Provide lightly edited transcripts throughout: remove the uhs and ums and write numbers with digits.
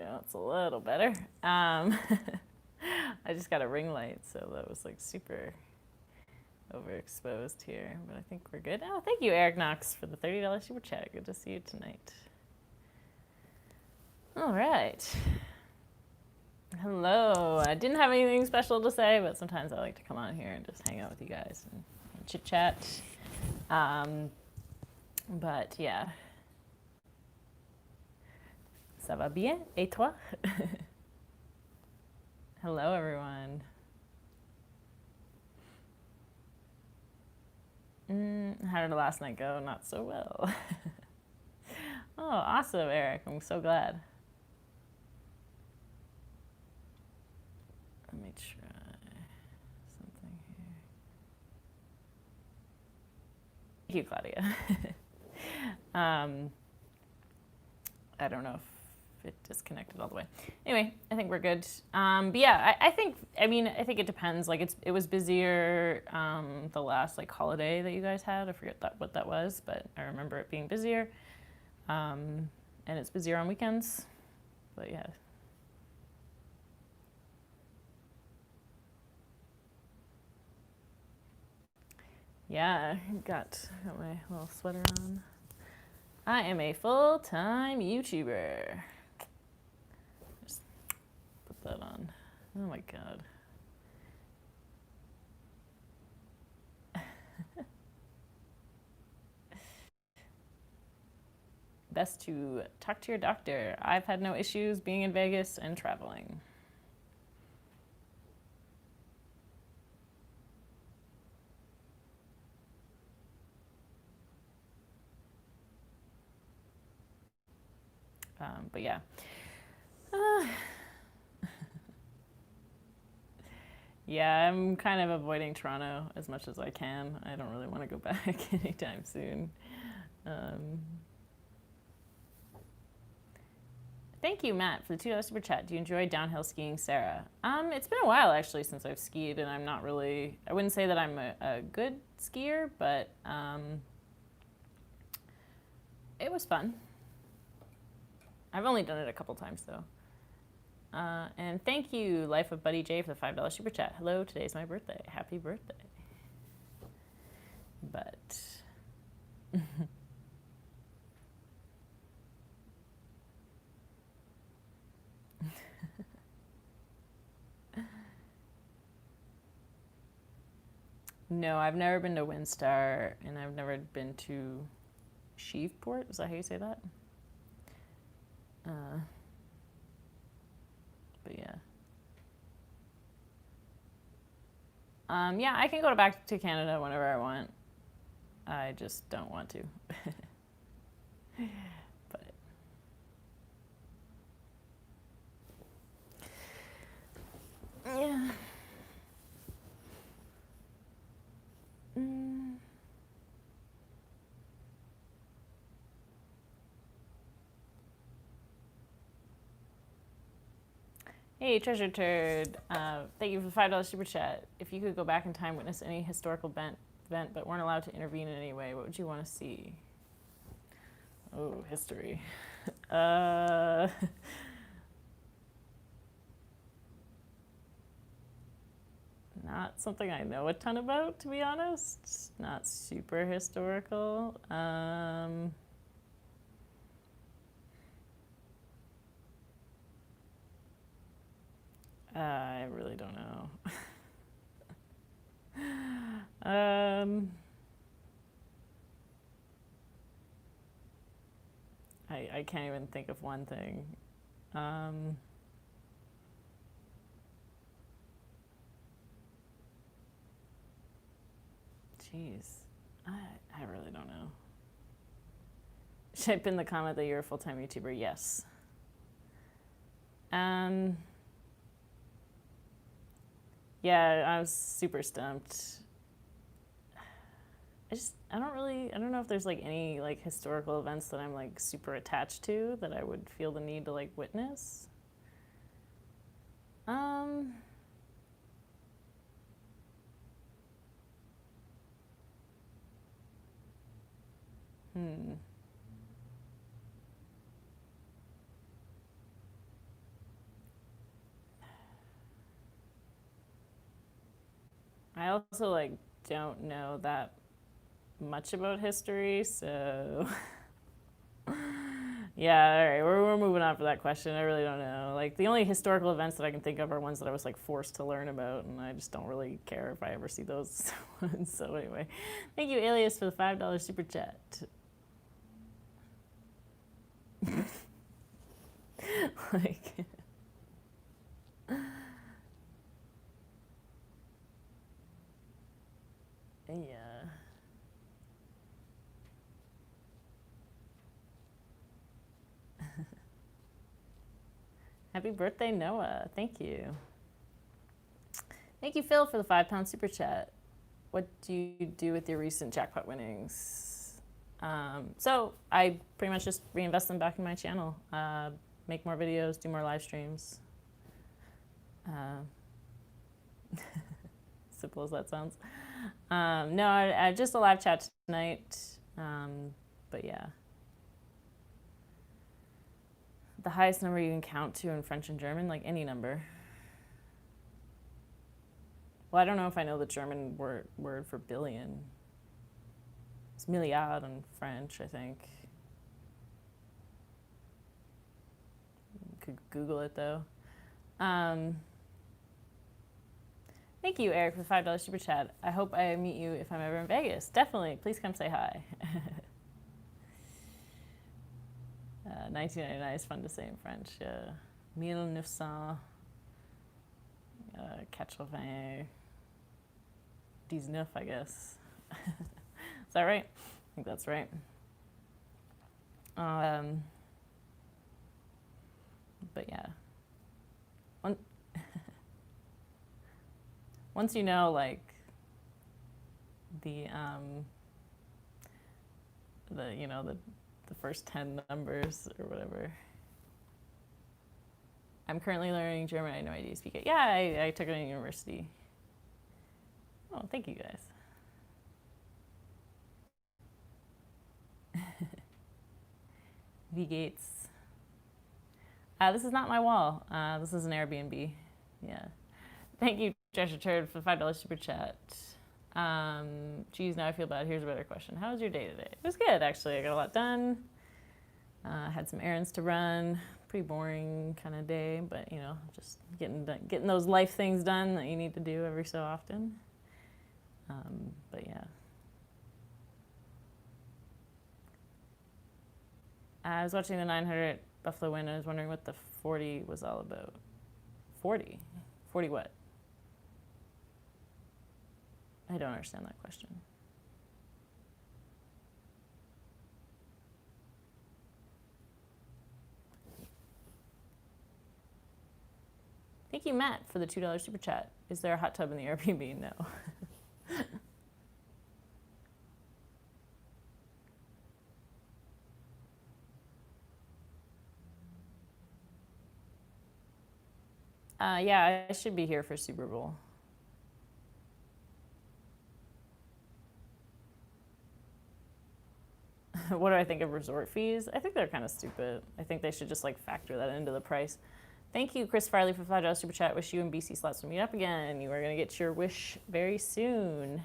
go. It's a little better. I just got a ring light, so that was like super overexposed here, but I think we're good. Oh, thank you, Eric Knox, for the $30 super chat. Good to see you tonight. All right. Hello. I didn't have anything special to say, but sometimes I like to come on here and just hang out with you guys and chit chat. But yeah. Ça va bien? Et toi? Hello, everyone. How did the last night go? Not so well. Oh, awesome, Eric. I'm so glad. Let me try something here. Thank you, Claudia. I don't know if it disconnected all the way. Anyway, I think we're good. But yeah, I think it depends. Like it was busier the last like holiday that you guys had. I forget what that was, but I remember it being busier. And it's busier on weekends. But yeah. Yeah, got my little sweater on. I am a full-time YouTuber. Just put that on. Oh my god. Best to talk to your doctor. I've had no issues being in Vegas and traveling. But yeah. Yeah, I'm kind of avoiding Toronto as much as I can. I don't really want to go back anytime soon. Thank you, Matt, for the $2 super chat. Do you enjoy downhill skiing, Sarah? It's been a while actually since I've skied, and I'm not really. I wouldn't say that I'm a good skier, but it was fun. I've only done it a couple times though. And thank you, Life of Buddy J, for the $5 super chat. Hello, today's my birthday. Happy birthday. But no, I've never been to Windstar, and I've never been to Shreveport. Is that how you say that? But yeah. Yeah, I can go back to Canada whenever I want. I just don't want to. But yeah. Hey, Treasure Turd. Thank you for the $5 super chat. If you could go back in time, witness any historical event, but weren't allowed to intervene in any way, what would you want to see? Oh, history. Not something I know a ton about, to be honest. Not super historical. I really don't know. I can't even think of one thing. Jeez, I really don't know. Type in the comment that you're a full-time YouTuber. Yes. Yeah, I was super stumped. I don't know if there's like any like historical events that I'm like super attached to that I would feel the need to like witness. I also like don't know that much about history, so yeah, all right, we're moving on for that question. I really don't know. Like the only historical events that I can think of are ones that I was like forced to learn about, and I just don't really care if I ever see those ones. So anyway, thank you, Alias, for the $5 super chat. Like, yeah. Happy birthday, Noah. Thank you. Thank you, Phil, for the £5 super chat. What do you do with your recent jackpot winnings? So I pretty much just reinvest them back in my channel, make more videos, do more live streams. Simple as that sounds. No, I just a live chat tonight. But yeah. The highest number you can count to in French and German, like any number. Well, I don't know if I know the German word for billion. It's milliard in French, I think. Could Google it though. Thank you, Eric, for the $5 super chat. I hope I meet you if I'm ever in Vegas. Definitely. Please come say hi. 1999 is fun to say in French. 1900, 80, 19, I guess. Is that right? I think that's right. But yeah. Once you know, like, the first 10 numbers or whatever. I'm currently learning German. I had no idea you speak it. Yeah, I took it in university. Oh, thank you guys. V Gates. This is not my wall. This is an Airbnb. Yeah. Thank you, Treasure Turd, for the $5 super chat. Geez, now I feel bad. Here's a better question. How was your day today? It was good, actually. I got a lot done. Had some errands to run. Pretty boring kind of day, but you know, just getting those life things done that you need to do every so often. But yeah. I was watching the 900 Buffalo win. I was wondering what the 40 was all about. 40? 40 what? I don't understand that question. Thank you, Matt, for the $2 super chat. Is there a hot tub in the Airbnb? No. Yeah, I should be here for Super Bowl. What do I think of resort fees? I think they're kind of stupid. I think they should just like factor that into the price. Thank you, Chris Farley, for $5 super chat. Wish you and BC Slots will meet up again. You are going to get your wish very soon.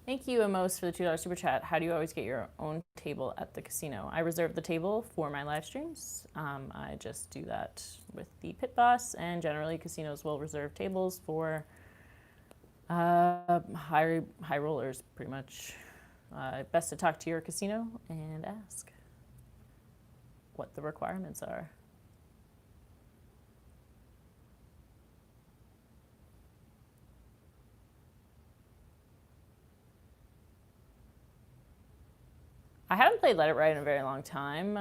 Thank you, Amos, for the $2 super chat. How do you always get your own table at the casino? I reserve the table for my live streams. I just do that with the pit boss, and generally casinos will reserve tables for high rollers, pretty much. Best to talk to your casino and ask what the requirements are. I haven't played Let It Ride in a very long time,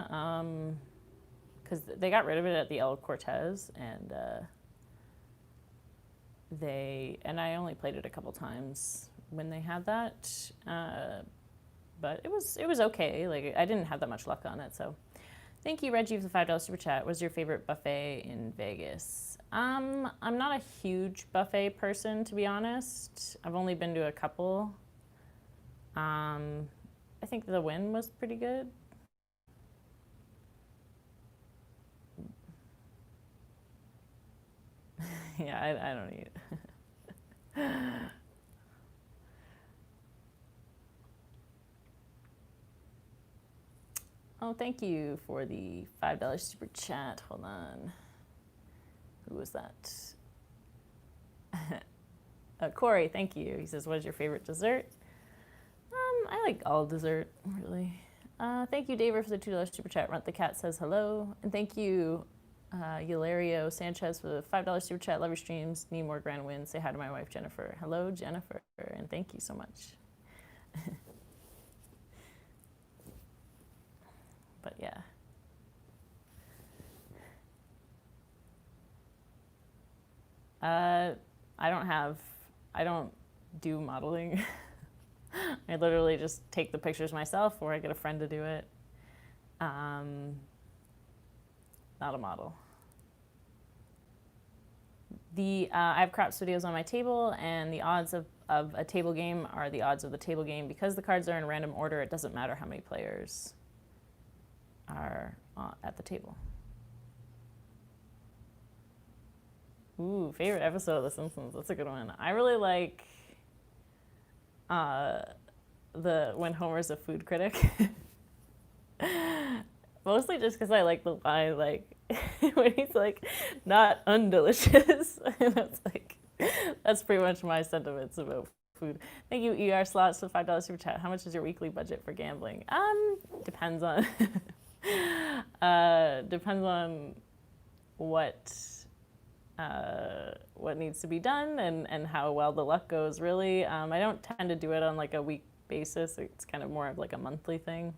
because they got rid of it at the El Cortez, and I only played it a couple times when they had that, but it was okay. Like, I didn't have that much luck on it, so. Thank you, Reggie, for the $5 super chat. What's your favorite buffet in Vegas? I'm not a huge buffet person, to be honest. I've only been to a couple. I think the Wynn was pretty good. Yeah, I don't eat. Oh, thank you for the $5 super chat. Hold on. Who was that? Corey, thank you. He says, what is your favorite dessert? I like all dessert, really. Thank you, David, for the $2 super chat. Runt the Cat says hello. And thank you, Hilario Sanchez, for the $5 super chat. Love your streams. Need more grand wins. Say hi to my wife, Jennifer. Hello, Jennifer. And thank you so much. But yeah. I don't do modeling. I literally just take the pictures myself, or I get a friend to do it. Not a model. I have crap studios on my table, and the odds of a table game are the odds of the table game. Because the cards are in random order, it doesn't matter how many players are at the table. Ooh, favorite episode of The Simpsons. That's a good one. I really like when Homer's a food critic. Mostly just because I like the line, like, when he's like, not undelicious. That's pretty much my sentiments about food. Thank you, ER Slots, for the $5 super chat. How much is your weekly budget for gambling? Depends on depends on what needs to be done and how well the luck goes, really. I don't tend to do it on like a week basis. It's kind of more of like a monthly thing.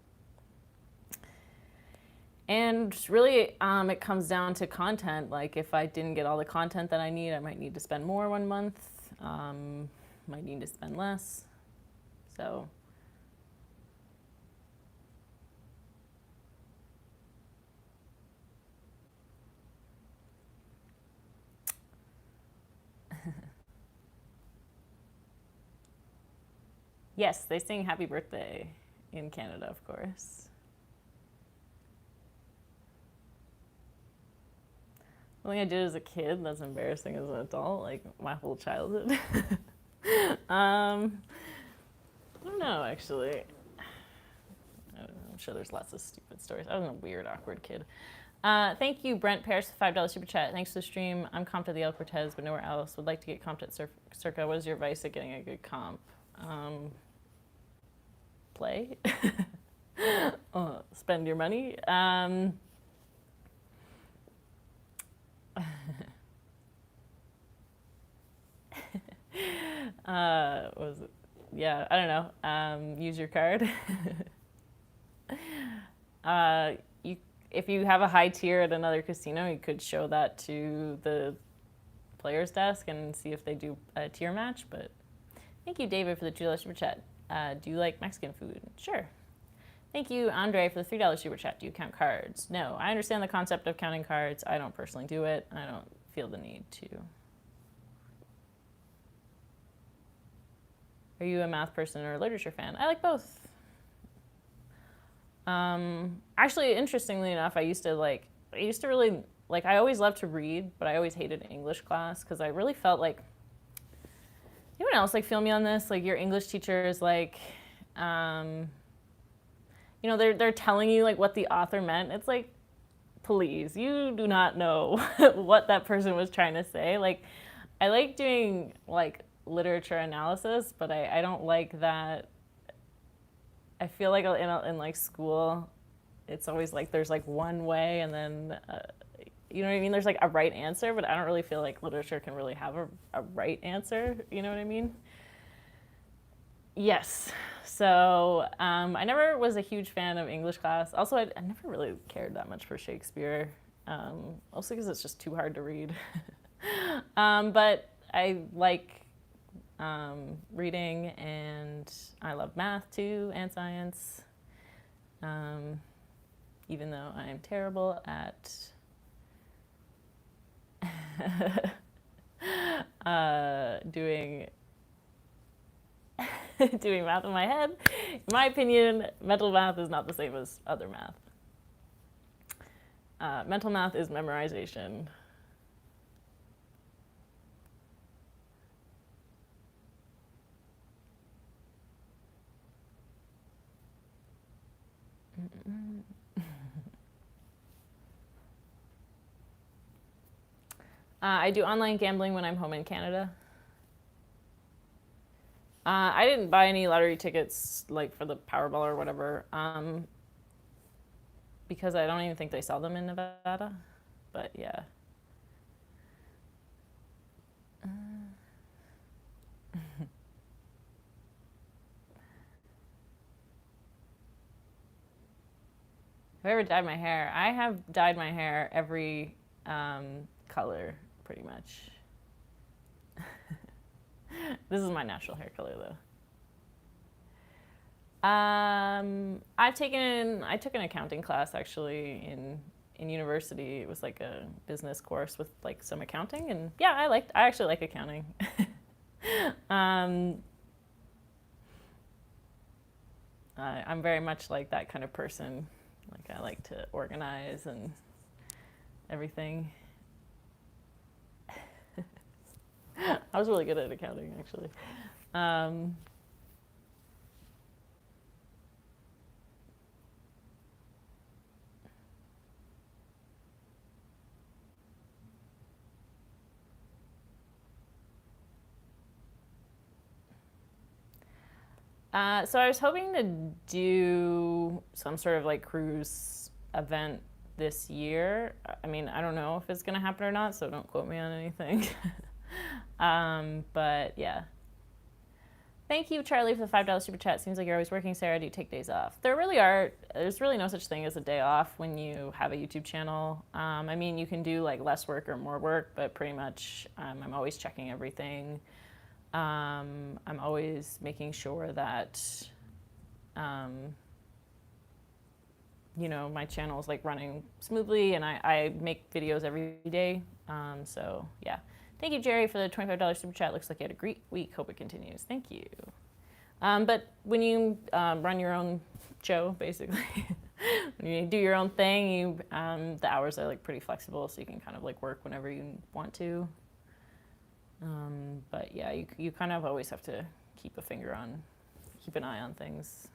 And really, it comes down to content. Like if I didn't get all the content that I need, I might need to spend more one month. Might need to spend less. So. Yes, they sing Happy Birthday in Canada, of course. Something I did as a kid that's embarrassing as an adult, like my whole childhood. I don't know, actually. I don't know, I'm sure there's lots of stupid stories. I was a weird, awkward kid. Thank you, Brent Parrish, for $5 super chat. Thanks for the stream. I'm comped at the El Cortez, but nowhere else. Would like to get comped at Circa. What is your advice at getting a good comp? Play. Spend your money. Was it? Yeah, I don't know. Use your card. If you have a high tier at another casino, you could show that to the player's desk and see if they do a tier match. But thank you, David, for the $2 super chat. Do you like Mexican food? Sure. Thank you, Andre, for the $3 super chat. Do you count cards? No. I understand the concept of counting cards. I don't personally do it. I don't feel the need to. Are you a math person or a literature fan? I like both. Actually, interestingly enough, I used to really, like, I always loved to read, but I always hated English class because I really felt like, anyone else like feel me on this? Like your English teacher is like, they're telling you like what the author meant. It's like, please, you do not know what that person was trying to say. Like, I like doing like literature analysis, but I don't like that. I feel like in like school, it's always like there's like one way and then, you know what I mean? There's like a right answer, but I don't really feel like literature can really have a right answer. You know what I mean? Yes. So I never was a huge fan of English class. Also, I never really cared that much for Shakespeare, also because it's just too hard to read. But I like reading, and I love math too, and science, even though I am terrible at doing math in my head. In my opinion, mental math is not the same as other math. Mental math is memorization. I do online gambling when I'm home in Canada. I didn't buy any lottery tickets like for the Powerball or whatever, because I don't even think they sell them in Nevada. But yeah. Have I ever dyed my hair? I have dyed my hair every color, pretty much. This is my natural hair color, though. I took an accounting class actually in university. It was like a business course with like some accounting, and yeah, I actually like accounting. um, I'm very much like that kind of person. Like I like to organize and everything. I was really good at accounting, actually. Um, so I was hoping to do some sort of like cruise event this year. I mean, I don't know if it's going to happen or not, so don't quote me on anything. But yeah. Thank you, Charlie, for the $5 super chat. Seems like you're always working, Sarah. Do you take days off? There's really no such thing as a day off when you have a YouTube channel. I mean, you can do like less work or more work, but pretty much I'm always checking everything. I'm always making sure that, my channel is like running smoothly, and I make videos every day. So yeah. Thank you, Jerry, for the $25 super chat. Looks like you had a great week. Hope it continues. Thank you. But when you run your own show, basically, when you do your own thing, the hours are like pretty flexible, so you can kind of like work whenever you want to. But yeah, you kind of always have to keep an eye on things.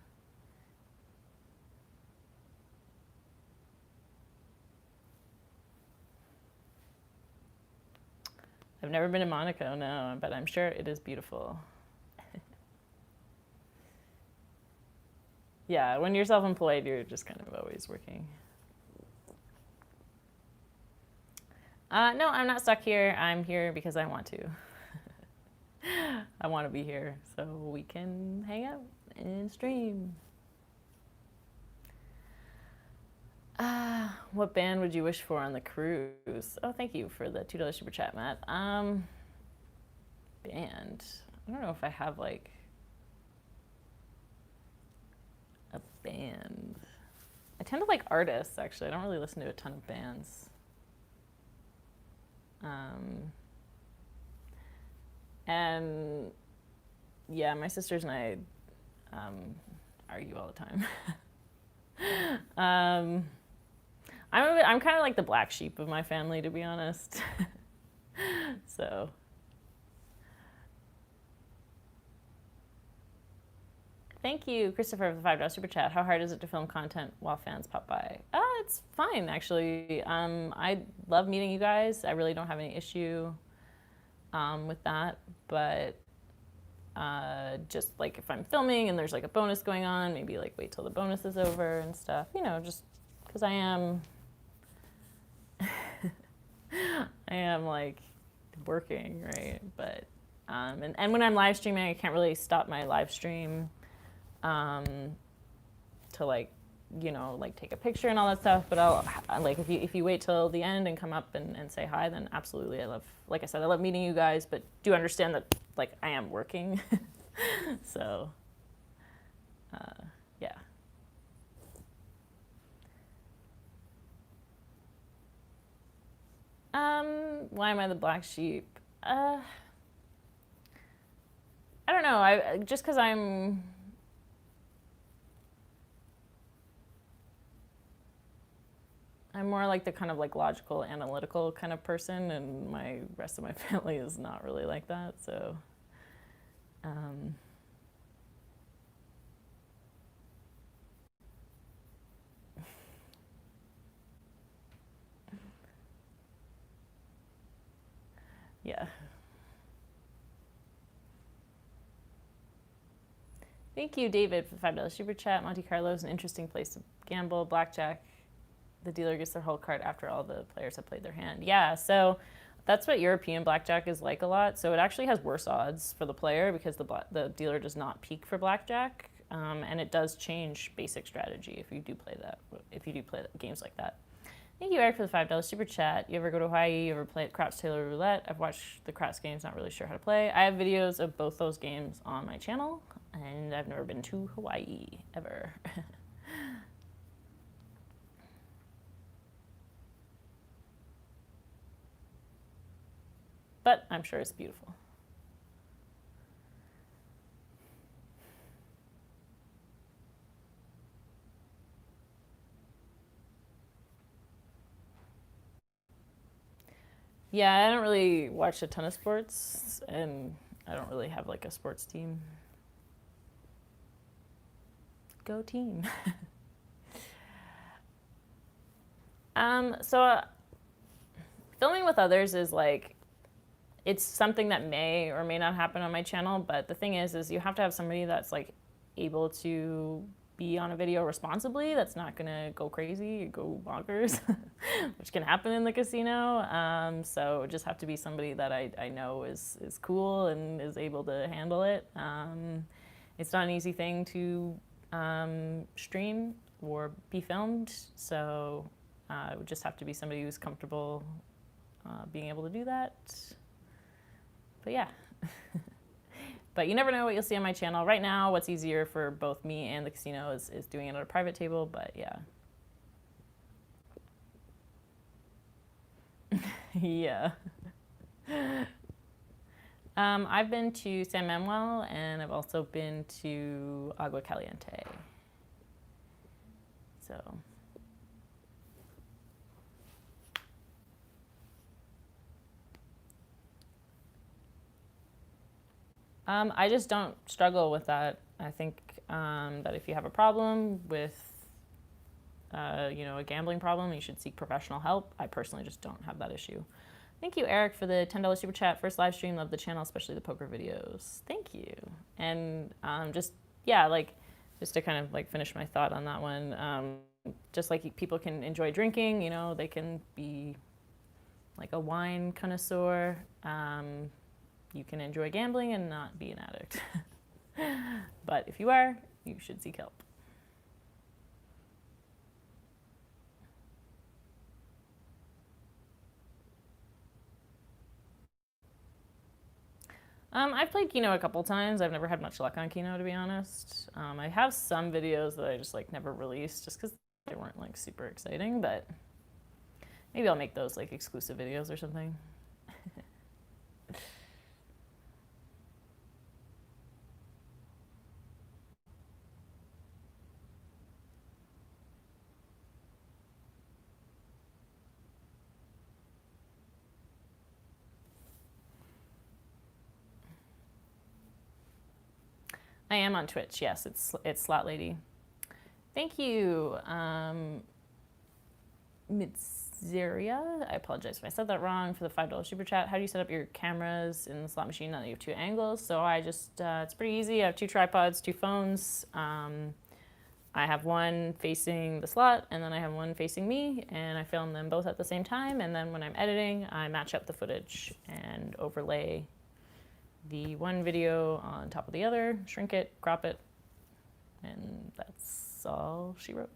I've never been to Monaco, no, but I'm sure it is beautiful. Yeah, when you're self-employed, you're just kind of always working. No, I'm not stuck here. I'm here because I want to. I want to be here so we can hang out and stream. What band would you wish for on the cruise? Oh, thank you for the $2 super chat, Matt. Band. I don't know if I have like a band. I tend to like artists, actually. I don't really listen to a ton of bands. And yeah, my sisters and I argue all the time. I'm kind of like the black sheep of my family, to be honest. So. Thank you, Christopher, for the $5 super chat. How hard is it to film content while fans pop by? It's fine, actually. I love meeting you guys. I really don't have any issue with that. But just like if I'm filming and there's like a bonus going on, maybe like wait till the bonus is over and stuff. Just because I am like working, right? But and when I'm live streaming, I can't really stop my live stream to like take a picture and all that stuff. But I'll like if you wait till the end and come up and say hi, then absolutely. Like I said, I love meeting you guys, but do understand that like I am working. So yeah. Why am I the black sheep? I don't know. Just because I'm more like the kind of like logical, analytical kind of person, and my rest of my family is not really like that. So, Yeah. Thank you, David, for the $5 super chat. Monte Carlo is an interesting place to gamble. Blackjack, the dealer gets their whole card after all the players have played their hand. Yeah, so that's what European blackjack is like a lot. So it actually has worse odds for the player because the dealer does not peak for blackjack, and it does change basic strategy if you do play games like that. Thank you, Eric, for the $5 super chat. You ever go to Hawaii? You ever play at Craps Taylor Roulette? I've watched the Craps games, not really sure how to play. I have videos of both those games on my channel, and I've never been to Hawaii, ever. But I'm sure it's beautiful. Yeah, I don't really watch a ton of sports, and I don't really have like a sports team. Go team. So filming with others is like, it's something that may or may not happen on my channel, but the thing is you have to have somebody that's like able to be on a video responsibly, that's not gonna go crazy, go bonkers, which can happen in the casino. So it just have to be somebody that I know is cool and is able to handle it. It's not an easy thing to stream or be filmed, so it would just have to be somebody who's comfortable being able to do that. But yeah. But you never know what you'll see on my channel. Right now, what's easier for both me and the casino is doing it at a private table, but yeah. Yeah. I've been to San Manuel, and I've also been to Agua Caliente. So. I just don't struggle with that. I think that if you have a problem with, a gambling problem, you should seek professional help. I personally just don't have that issue. Thank you, Eric, for the $10 super chat. First live stream, love the channel, especially the poker videos. Thank you. And just to kind of like finish my thought on that one, just like people can enjoy drinking, they can be like a wine connoisseur. You can enjoy gambling and not be an addict. But if you are, you should seek help. I've played Keno a couple times. I've never had much luck on Keno, to be honest. I have some videos that I just like never released just because they weren't like super exciting, but maybe I'll make those like exclusive videos or something. I am on Twitch, yes, it's Slot Lady. Thank you, Mitzeria. I apologize if I said that wrong, for the $5 super chat. How do you set up your cameras in the slot machine now that you have two angles? So I just, it's pretty easy. I have two tripods, two phones. I have one facing the slot, and then I have one facing me, and I film them both at the same time. And then when I'm editing, I match up the footage and overlay the one video on top of the other, shrink it, crop it, and that's all she wrote.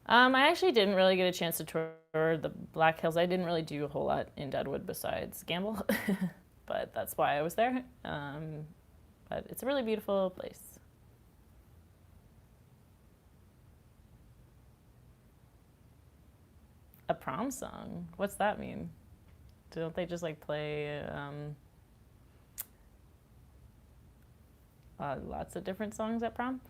I actually didn't really get a chance to tour the Black Hills. I didn't really do a whole lot in Deadwood besides gamble, but that's why I was there. But it's a really beautiful place. A prom song? What's that mean? Don't they just like play lots of different songs at prom?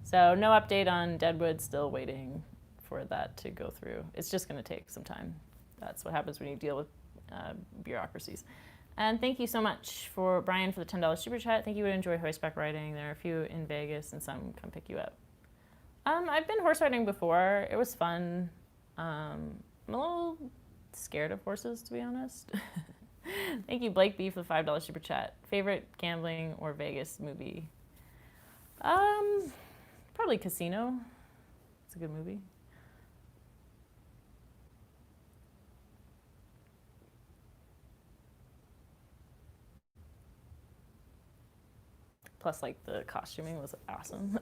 So no update on Deadwood, still waiting for that to go through. It's just gonna take some time. That's what happens when you deal with bureaucracies. And thank you so much for Brian for the $10 super chat. Think you would enjoy horseback riding. There are a few in Vegas and some come pick you up. I've been horse riding before. It was fun. I'm a little scared of horses, to be honest. Thank you, Blake B, for the $5 super chat. Favorite gambling or Vegas movie? Probably Casino. It's a good movie. Plus, like, the costuming was awesome.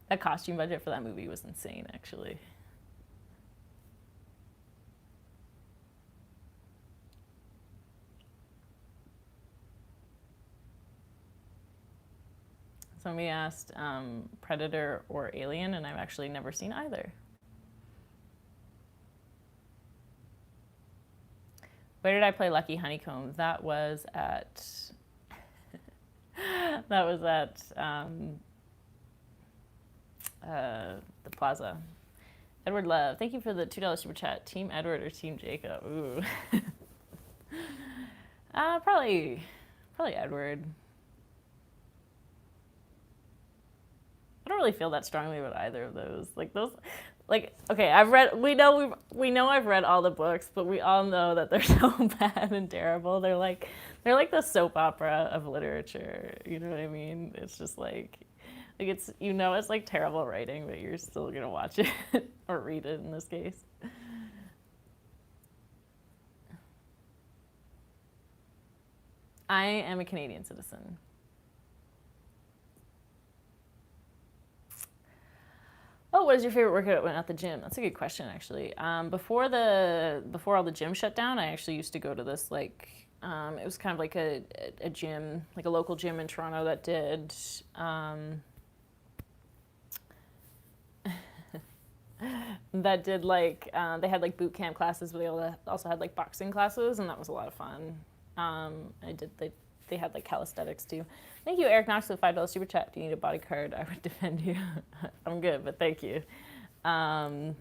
That costume budget for that movie was insane, actually. Somebody asked Predator or Alien, and I've actually never seen either. Where did I play Lucky Honeycomb? That was at the Plaza. Edward Love, thank you for the $2 super chat. Team Edward or Team Jacob? Ooh. Probably Edward. I don't really feel that strongly about either of those. Okay, we know I've read all the books, but we all know that they're so bad and terrible. They're like the soap opera of literature. You know what I mean? It's just like it's it's like terrible writing, but you're still gonna watch it or read it in this case. I am a Canadian citizen. Oh, what is your favorite workout when at the gym? That's a good question, actually. Before all the gyms shut down, I actually used to go to this it was kind of like a gym, like a local gym in Toronto that did they had like boot camp classes, but they also had like boxing classes, and that was a lot of fun. They had like calisthenics too. Thank you, Eric Knox, for the $5 super chat. Do you need a bodyguard? I would defend you. I'm good, but thank you. But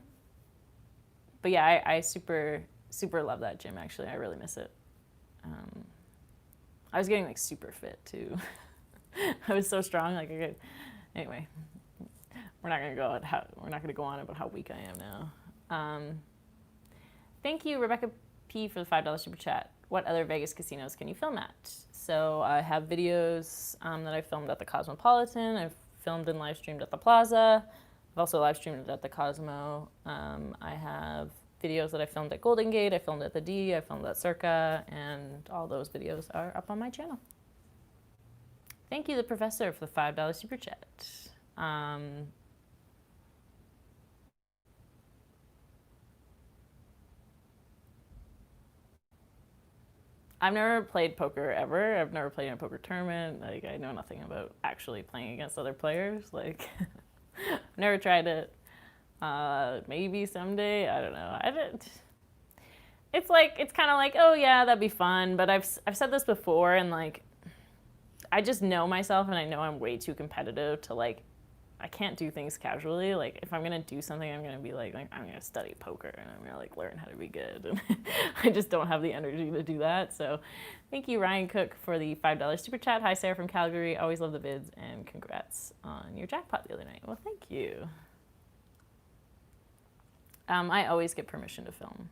yeah, I super love that gym. Actually, I really miss it. I was getting like super fit too. I was so strong, like I could. Anyway, we're not gonna go on about how weak I am now. Thank you, Rebecca P, for the $5 super chat. What other Vegas casinos can you film at? So I have videos that I filmed at the Cosmopolitan. I've filmed and live streamed at the Plaza. I've also live streamed at the Cosmo. I have videos that I filmed at Golden Gate. I filmed at the D. I filmed at Circa, and all those videos are up on my channel. Thank you, the professor, for the $5 super chat. I've never played poker ever. I've never played in a poker tournament. Like, I know nothing about actually playing against other players. Like, I've never tried it. Maybe someday. I don't know. It's kind of like, oh yeah, that'd be fun. But I've said this before, and like, I just know myself, and I know I'm way too competitive to like. I can't do things casually. Like, if I'm gonna do something, I'm gonna be like I'm gonna study poker, and I'm gonna like learn how to be good. And I just don't have the energy to do that. So, thank you, Ryan Cook, for the $5 super chat. Hi, Sarah from Calgary. Always love the vids, and congrats on your jackpot the other night. Well, thank you. I always get permission to film.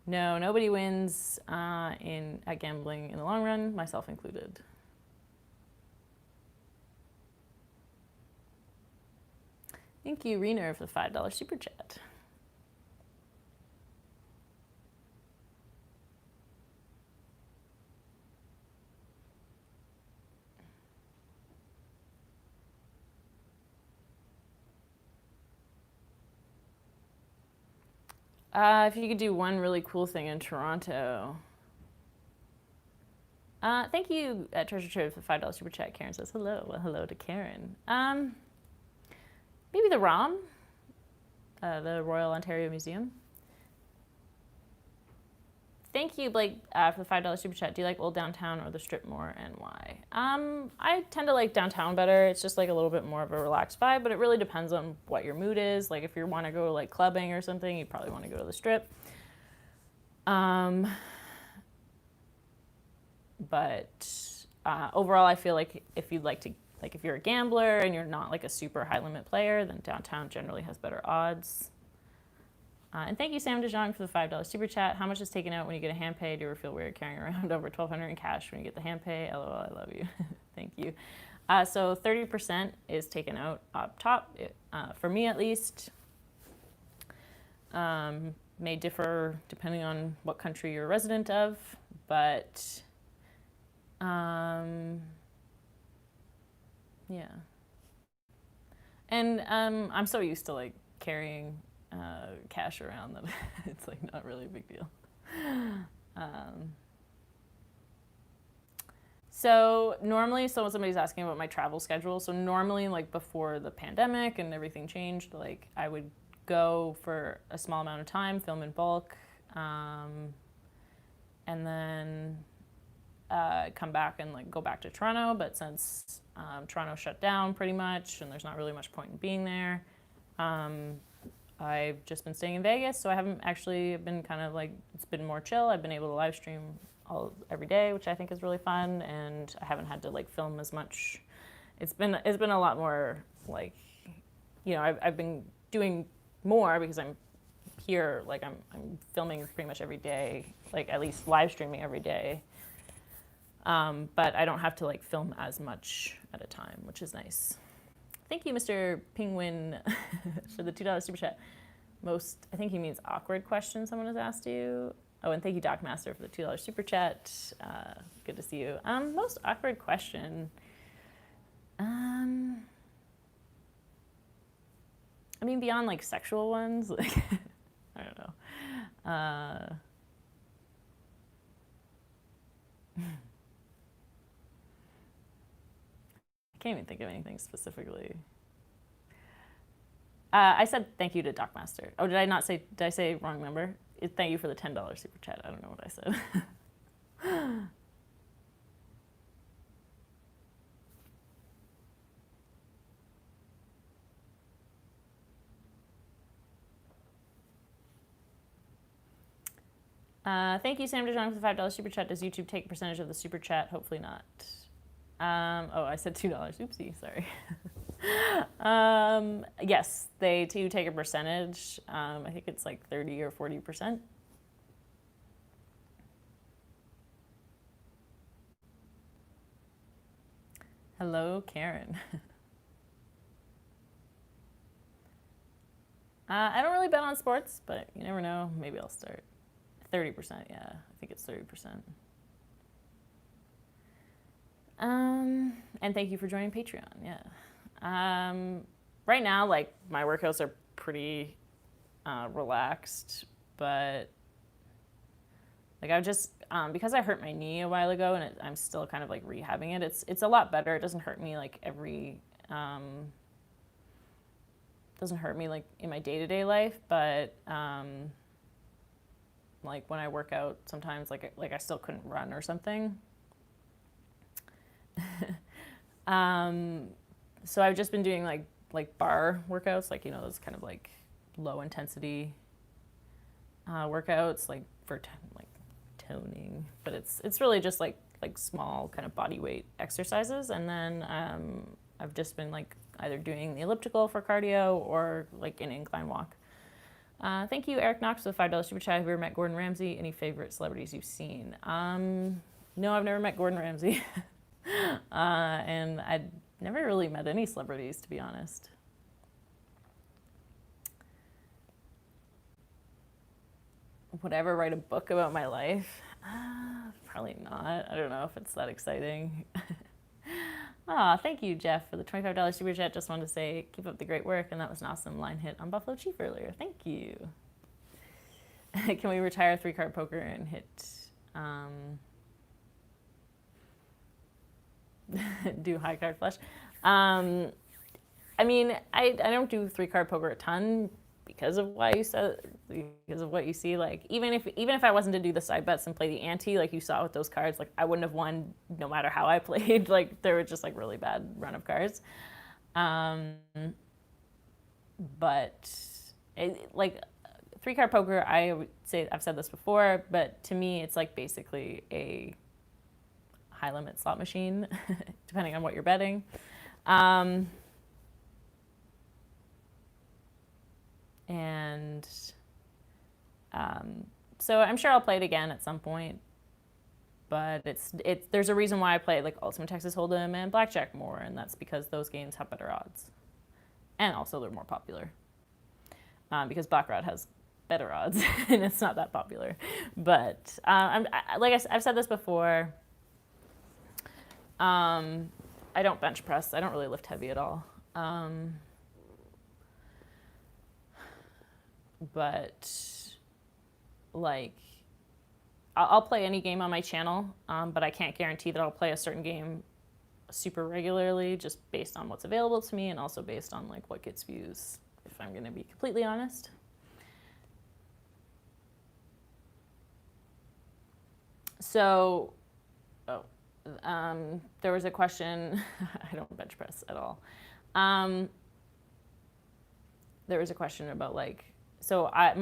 No, nobody wins at gambling in the long run, myself included. Thank you, Rener, for the $5 super chat. If you could do one really cool thing in Toronto. Thank you, Treasure Trove, for the $5 super chat. Karen says hello. Well, hello to Karen. Maybe the ROM, the Royal Ontario Museum. Thank you, Blake, for the $5 super chat. Do you like Old Downtown or the Strip more, and why? I tend to like downtown better. It's just like a little bit more of a relaxed vibe, but it really depends on what your mood is. Like if you want to go like clubbing or something, you probably want to go to the Strip. But overall, I feel like if you'd like to, like if you're a gambler and you're not like a super high limit player, then downtown generally has better odds. And thank you, Sam DeJong, for the $5 super chat. How much is taken out when you get a hand pay? Do you ever feel weird carrying around over $1,200 in cash when you get the hand pay? LOL, I love you. Thank you. So 30% is taken out up top, for me at least. May differ depending on what country you're a resident of, but yeah. And I'm so used to like carrying cash around that it's like not really a big deal. So normally, so somebody's asking about my travel schedule. So normally, like before the pandemic and everything changed, like I would go for a small amount of time, film in bulk, and then come back and like go back to Toronto. But since Toronto shut down pretty much, and there's not really much point in being there, I've just been staying in Vegas, so I haven't actually been kind of like, it's been more chill. I've been able to live stream every day, which I think is really fun, and I haven't had to like film as much. It's been a lot more like, you know, I've been doing more because I'm here, like I'm filming pretty much every day, like at least live streaming every day. But I don't have to like film as much at a time, which is nice. Thank you, Mr. Penguin, for the $2 super chat. I think he means awkward question someone has asked you. Oh, and thank you, Doc Master, for the $2 super chat. Good to see you. Most awkward question. I mean, beyond like sexual ones, like, I don't know. I can't even think of anything specifically. I said thank you to Doc Master. Oh, did I say wrong number? Thank you for the $10 super chat. I don't know what I said. Thank you, Sam DeJong, for the $5 super chat. Does YouTube take a percentage of the super chat? Hopefully not. Oh, I said $2. Oopsie, sorry. Yes, they do take a percentage. I think it's like 30 or 40%. Hello, Karen. I don't really bet on sports, but you never know. Maybe I'll start. 30%, yeah. I think it's 30%. And thank you for joining Patreon, yeah. Right now, like, my workouts are pretty relaxed, but like I just, because I hurt my knee a while ago and I'm still kind of like rehabbing it, it's a lot better. It doesn't hurt me like doesn't hurt me like in my day-to-day life, but like when I work out sometimes like I still couldn't run or something. So I've just been doing like bar workouts, like, you know, those kind of like low intensity workouts, like for like toning, but it's really just like small kind of body weight exercises. And then I've just been like either doing the elliptical for cardio or like an incline walk. Thank you, Eric Knox, with the $5 super chat. Have you ever met Gordon Ramsay? Any favorite celebrities you've seen? No, I've never met Gordon Ramsay. And I'd never really met any celebrities, to be honest. Would I ever write a book about my life? Probably not. I don't know if it's that exciting. Thank you, Jeff, for the $25 super chat. Just wanted to say, keep up the great work, and that was an awesome line hit on Buffalo Chief earlier. Thank you. Can we retire 3-card poker and hit do high card flush? I mean, I don't do 3-card poker a ton because of why you said, because of what you see. Like even if I wasn't to do the side bets and play the ante, like you saw with those cards, like I wouldn't have won no matter how I played. Like there were just like really bad run of cards. But like 3-card poker, I would say, I've said this before, but to me it's like basically a high limit slot machine, depending on what you're betting. And so I'm sure I'll play it again at some point, but there's a reason why I play like Ultimate Texas Hold'em and Blackjack more, and that's because those games have better odds, and also they're more popular. Because Baccarat has better odds, and it's not that popular. But I've said this before. I don't bench press. I don't really lift heavy at all. But like I'll play any game on my channel, but I can't guarantee that I'll play a certain game super regularly, just based on what's available to me and also based on like what gets views, if I'm going to be completely honest. So there was a question. I don't bench press at all. There was a question about like, so I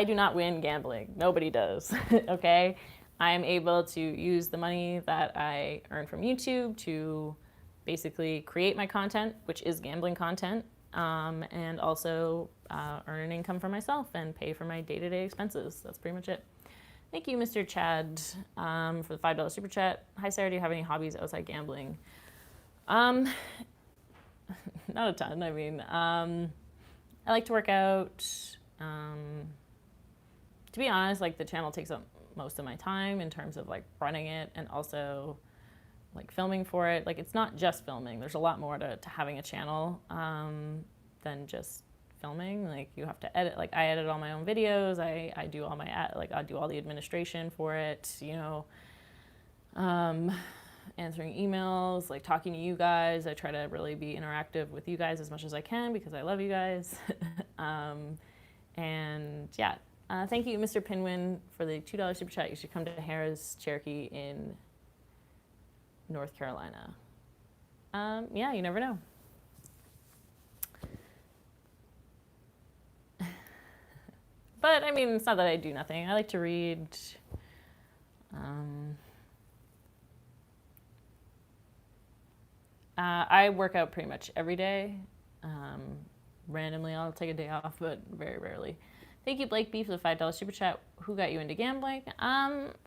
do not win gambling. Nobody does. Okay, I am able to use the money that I earn from YouTube to basically create my content, which is gambling content, and also earn an income for myself and pay for my day-to-day expenses. That's pretty much it. Thank you, Mr. Chad, for the $5 super chat. Hi, Sarah. Do you have any hobbies outside gambling? Not a ton. I mean, I like to work out. To be honest, like the channel takes up most of my time in terms of like running it and also like filming for it. Like it's not just filming. There's a lot more to having a channel than just filming. Like you have to edit. Like I edit all my own videos. I do all I do all the administration for it. You know, answering emails, like talking to you guys. I try to really be interactive with you guys as much as I can because I love you guys. And yeah, thank you, Mr. Pinwin, for the $2 super chat. You should come to Harrah's Cherokee in North Carolina. Yeah, you never know. But I mean, it's not that I do nothing. I like to read. I work out pretty much every day. Randomly, I'll take a day off, but very rarely. Thank you, Blake B, for the $5 super chat. Who got you into gambling?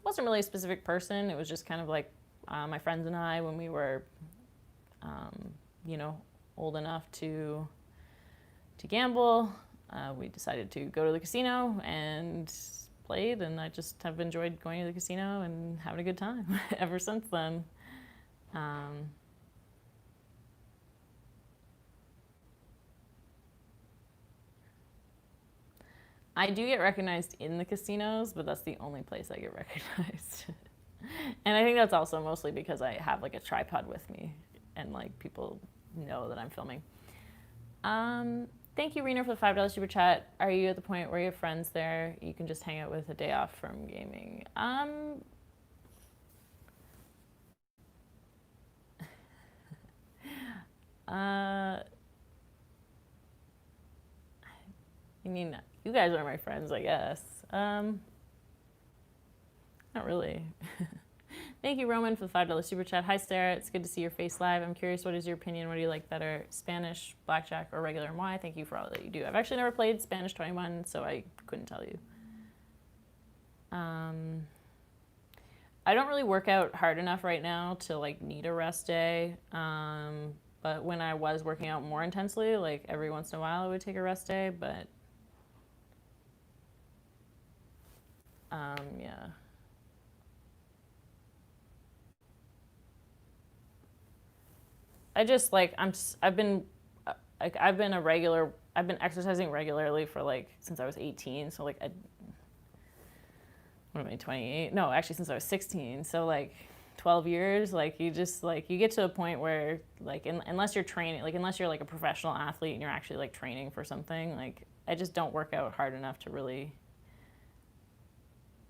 Wasn't really a specific person. It was just kind of like my friends and I, when we were, you know, old enough to gamble. We decided to go to the casino and played, and I just have enjoyed going to the casino and having a good time ever since then. I do get recognized in the casinos, but that's the only place I get recognized. And I think that's also mostly because I have like a tripod with me and like people know that I'm filming. Thank you, Rena, for the $5 super chat. Are you at the point where you have friends there you can just hang out with a day off from gaming? I mean, you guys are my friends, I guess. Not really. Thank you, Roman, for the $5 super chat. Hi, Sarah. It's good to see your face live. I'm curious, what is your opinion? What do you like better, Spanish, blackjack, or regular, and why? Thank you for all that you do. I've actually never played Spanish 21, so I couldn't tell you. I don't really work out hard enough right now to like need a rest day. But when I was working out more intensely, like every once in a while I would take a rest day, but yeah. I just like I've been exercising regularly for like since I was 18, so like what am I, 28? No, actually since I was 16. So like 12 years, like you just like you get to a point where like unless you're training, like unless you're like a professional athlete and you're actually like training for something, like I just don't work out hard enough to really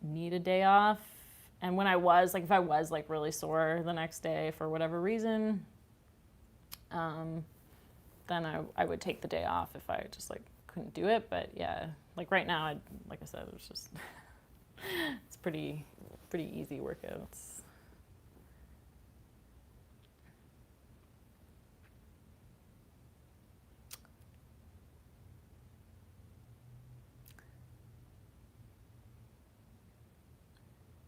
need a day off. And when I was like, if I was like really sore the next day for whatever reason, then I would take the day off if I just like couldn't do it. But yeah, like right now, like I said, it was just it's pretty easy workouts.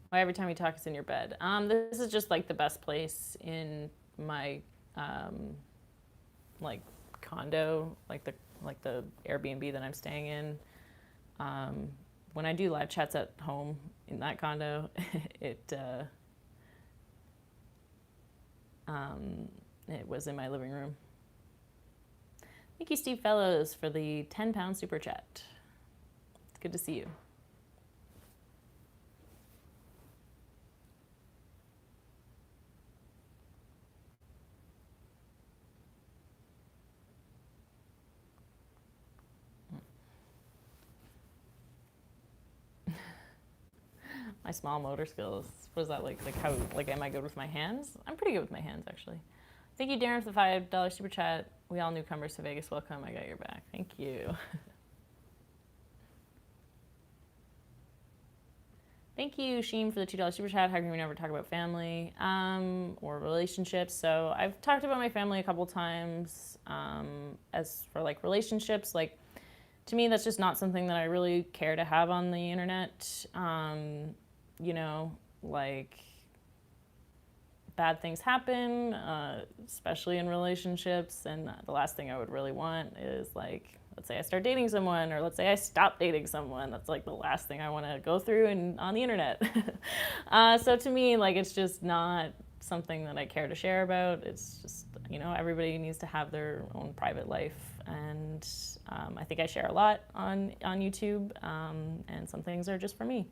Why every time you talk, it's in your bed? This is just like the best place in my like condo, like the Airbnb that I'm staying in. When I do live chats at home in that condo, it was in my living room. Thank you, Steve Fellows, for the 10-pound super chat. It's good to see you. My small motor skills. What is that like? Like how? Like am I good with my hands? I'm pretty good with my hands actually. Thank you, Darren, for the $5 super chat. We all newcomers to Vegas, welcome. I got your back. Thank you. Thank you, Sheem, for the $2 super chat. How can we never talk about family or relationships? So I've talked about my family a couple times. As for like relationships, like to me, that's just not something that I really care to have on the internet. You know, like bad things happen, especially in relationships. And the last thing I would really want is like, let's say I start dating someone, or let's say I stop dating someone. That's like the last thing I want to go through on the internet. So to me, like it's just not something that I care to share about. It's just, you know, everybody needs to have their own private life. And I think I share a lot on YouTube, and some things are just for me.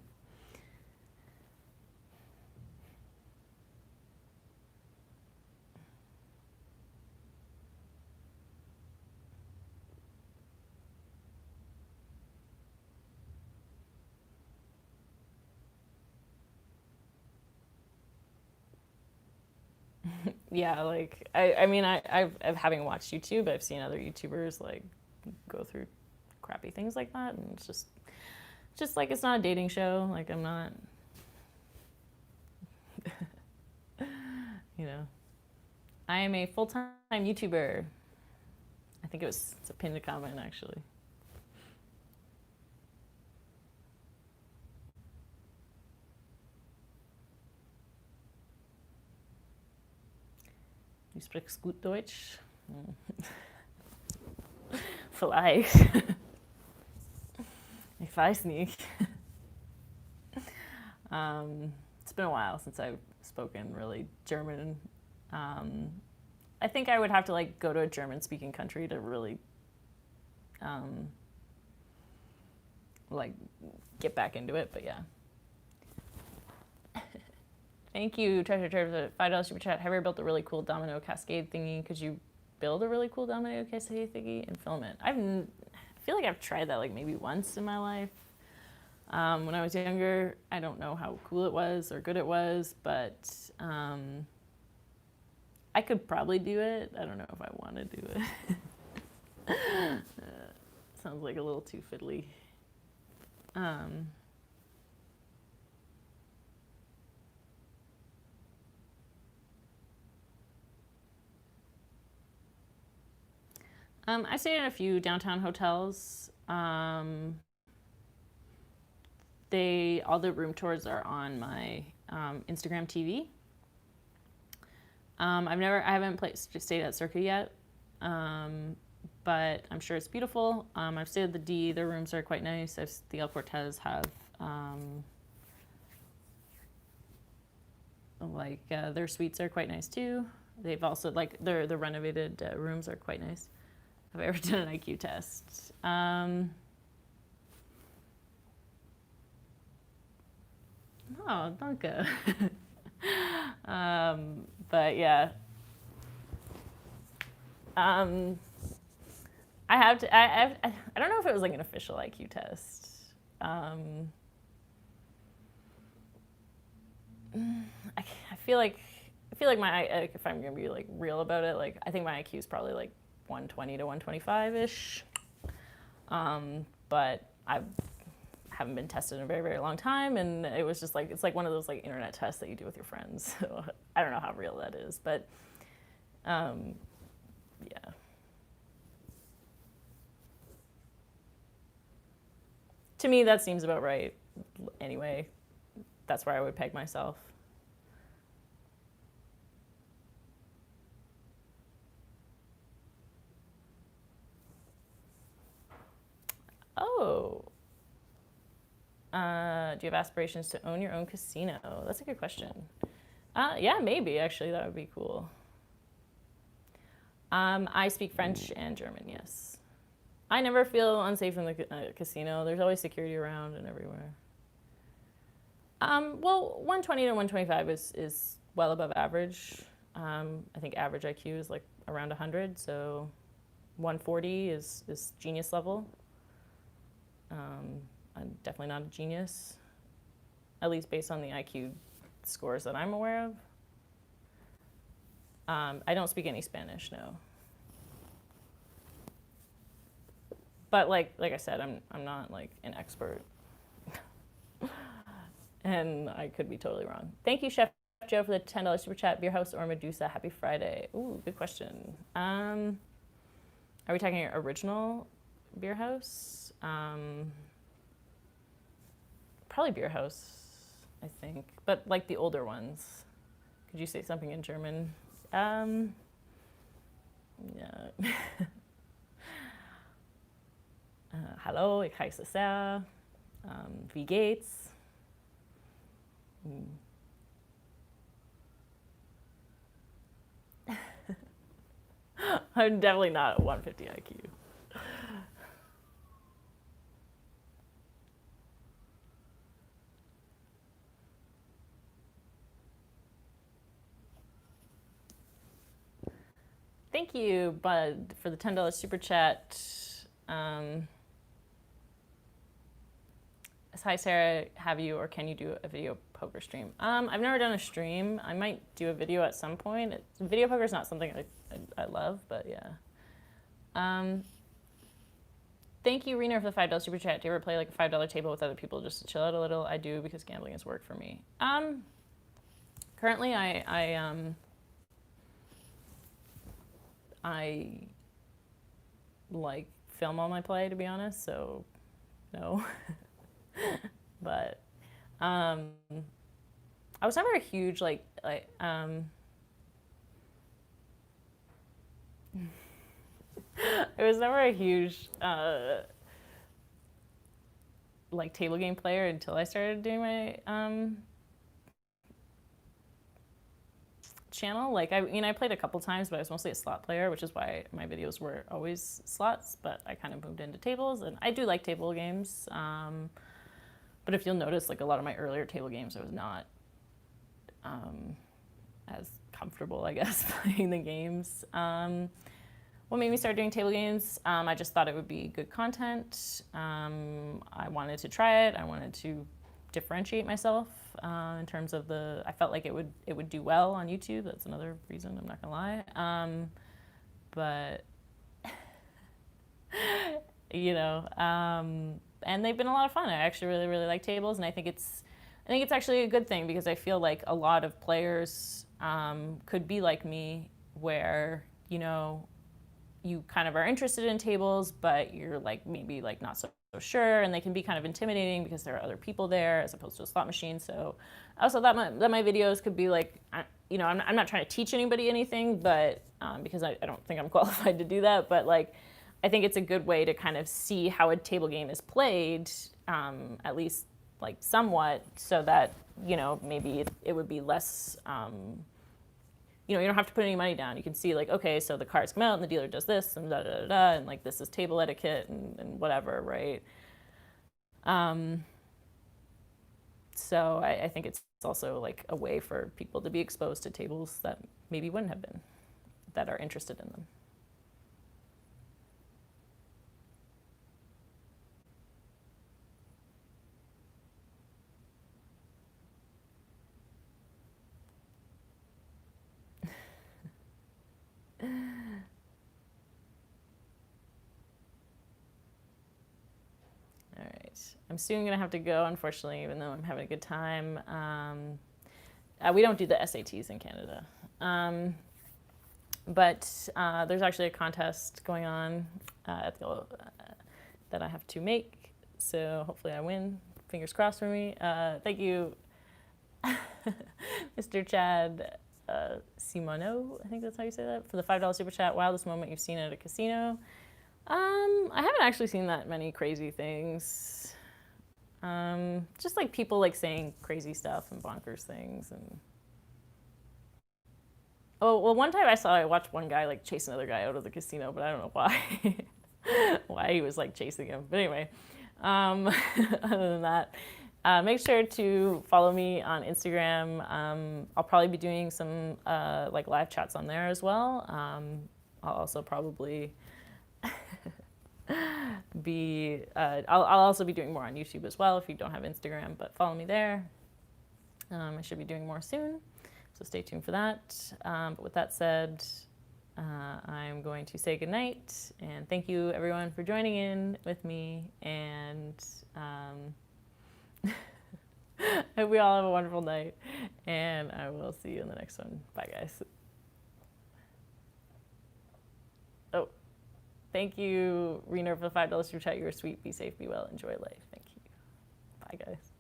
Yeah, like I mean, I've having watched YouTube, I've seen other YouTubers like go through crappy things like that, and it's just like it's not a dating show. Like I'm not, you know, I am a full-time YouTuber. I think it's a pinned comment actually. Du sprichst gut Deutsch? Vielleicht. Ich weiß nicht. It's been a while since I've spoken really German. I think I would have to like go to a German-speaking country to really like get back into it, but yeah. Thank you, Treasure for the $5 super chat. Have you ever built a really cool domino cascade thingy? Could you build a really cool domino cascade thingy and film it? I feel like I've tried that like maybe once in my life. When I was younger, I don't know how cool it was or good it was, but I could probably do it. I don't know if I want to do it. Sounds like a little too fiddly. I stayed in a few downtown hotels. All the room tours are on my Instagram TV. I haven't stayed at Circa yet, but I'm sure it's beautiful. I've stayed at the D. Their rooms are quite nice. The El Cortez have their suites are quite nice too. They've also the renovated rooms are quite nice. Have I ever done an IQ test? Oh, danke. But yeah, um, I have to. I don't know if it was like an official IQ test. Um, I feel like if I'm gonna be like real about it, like I think my IQ is probably like 120 to 125 ish. But I haven't been tested in a very very long time, and it was just like it's like one of those like internet tests that you do with your friends. So I don't know how real that is, but um, yeah. To me, that seems about right. Anyway, that's where I would peg myself. Oh, do you have aspirations to own your own casino? That's a good question. Yeah, maybe actually that would be cool. I speak French and German. Yes, I never feel unsafe in the casino. There's always security around and everywhere. Well, 120 to 125 is well above average. I think average IQ is like around 100, so 140 is genius level. I'm definitely not a genius, at least based on the IQ scores that I'm aware of. I don't speak any Spanish, no. But like I said, I'm not like an expert, and I could be totally wrong. Thank you, Chef Joe, for the $10 super chat. Beer House or Medusa? Happy Friday. Ooh, good question. Are we talking original Beer House? Probably Beer House, I think, but like the older ones. Could you say something in German? Ja. Hallo, ich heiße sehr. Wie geht's? I'm definitely not at 150 IQ. Thank you, Bud, for the $10 super chat. Hi, Sarah. Have you or can you do a video poker stream? I've never done a stream. I might do a video at some point. Video poker is not something I love, but yeah. Thank you, Rena, for the $5 super chat. Do you ever play like a $5 table with other people just to chill out a little? I do because gambling has worked for me. Currently, I like film all my play, to be honest. So no. But I was never a huge I was never a huge like table game player until I started doing my channel. Like I played a couple times, but I was mostly a slot player, which is why my videos were always slots. But I kind of moved into tables, and I do like table games. But if you'll notice, like a lot of my earlier table games, I was not as comfortable, I guess, playing the games. What made me start doing table games? I just thought it would be good content. I wanted to try it. I wanted to differentiate myself in terms of I felt like it would do well on YouTube. That's another reason, I'm not gonna lie. But you know, and they've been a lot of fun. I actually really really like tables, and I think it's actually a good thing because I feel like a lot of players could be like me, where you kind of are interested in tables, but you're like maybe like not so sure, and they can be kind of intimidating because there are other people there as opposed to a slot machine. So I also thought that my videos could be like, I'm not trying to teach anybody anything, but because I don't think I'm qualified to do that, but like I think it's a good way to kind of see how a table game is played, at least like somewhat, so that maybe it would be less. You don't have to put any money down. You can see like, okay, so the cards come out and the dealer does this and da da da da, and like this is table etiquette and whatever, right? So I think it's it's also like a way for people to be exposed to tables that maybe wouldn't have been, that are interested in them. All right. I'm soon going to have to go, unfortunately, even though I'm having a good time. We don't do the SATs in Canada. But there's actually a contest going on that I have to make. So hopefully I win. Fingers crossed for me. Thank you, Mr. Chad Simoneau, I think that's how you say that, for the $5 super chat. Wildest moment you've seen at a casino. I haven't actually seen that many crazy things. Just like people like saying crazy stuff and bonkers things. And oh, well, one time I watched one guy like chase another guy out of the casino, but I don't know why. Why he was like chasing him. But anyway, other than that, make sure to follow me on Instagram. I'll probably be doing some like live chats on there as well. I'll also probably I'll also be doing more on YouTube as well if you don't have Instagram, but follow me there. I should be doing more soon, so stay tuned for that. But with that said, I'm going to say goodnight, and thank you everyone for joining in with me, and I hope we all have a wonderful night, and I will see you in the next one. Bye, guys. Oh, thank you, Rena, for the $5 super chat. You were sweet. Be safe, be well, enjoy life. Thank you. Bye, guys.